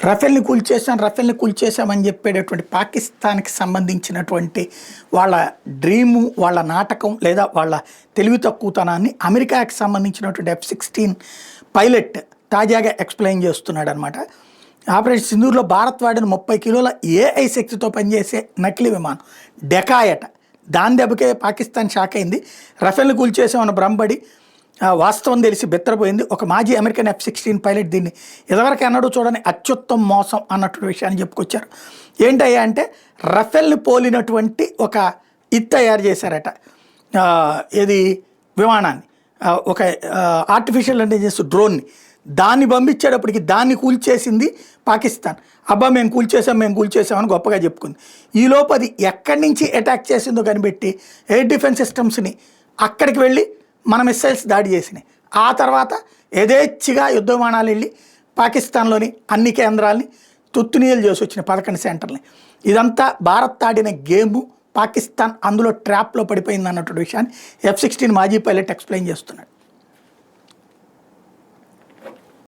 రఫేల్ని కూల్చేశామని చెప్పేటటువంటి పాకిస్తాన్కి సంబంధించినటువంటి వాళ్ళ డ్రీము, వాళ్ళ నాటకం లేదా వాళ్ళ తెలివి తక్కువతనాన్ని అమెరికాకి సంబంధించినటువంటి F-16 పైలట్ తాజాగా ఎక్స్ప్లెయిన్ చేస్తున్నాడు అనమాట. ఆపరేషన్ సింధూర్లో భారత్ వాడిన 30 కిలోల AI శక్తితో పనిచేసే నకిలీ విమానం డెకాయట. దాని దెబ్బకే పాకిస్తాన్ షాక్ అయింది. రఫేల్ని కూల్చేసామన్న భ్రమపడి వాస్తవం తెలిసి బెత్తరపోయింది. ఒక మాజీ అమెరికన్ F-16 పైలట్ దీన్ని ఇదివరకు ఎన్నడూ చూడని అత్యుత్తమ మోసం అన్నటువంటి విషయాన్ని చెప్పుకొచ్చారు. ఏంటయ్యా అంటే రఫేల్ని పోలినటువంటి ఒక ఇది తయారు చేశారట. ఏది విమానాన్ని, ఒక ఆర్టిఫిషియల్ ఇంటెలిజెన్స్ డ్రోన్ని దాన్ని పంపించేటప్పటికి దాన్ని కూల్చేసింది పాకిస్తాన్. అబ్బా మేము కూల్చేసామని గొప్పగా చెప్పుకుంది. ఈలోపు అది ఎక్కడి నుంచి అటాక్ చేసిందో కనిపెట్టి ఎయిర్ డిఫెన్స్ సిస్టమ్స్ని అక్కడికి వెళ్ళి మన మిస్సైల్స్ దాడి చేసినాయి. ఆ తర్వాత యథేచ్ఛగా యుద్ధ విమానాలు వెళ్ళి పాకిస్తాన్లోని అన్ని కేంద్రాలని తుత్తునీయలు చేసి వచ్చిన 11 సెంటర్ని. ఇదంతా భారత్ ఆడిన గేము, పాకిస్తాన్ అందులో ట్రాప్లో పడిపోయింది అన్నటువంటి విషయాన్ని F-16 మాజీ పైలట్ ఎక్స్ప్లెయిన్ చేస్తున్నాడు.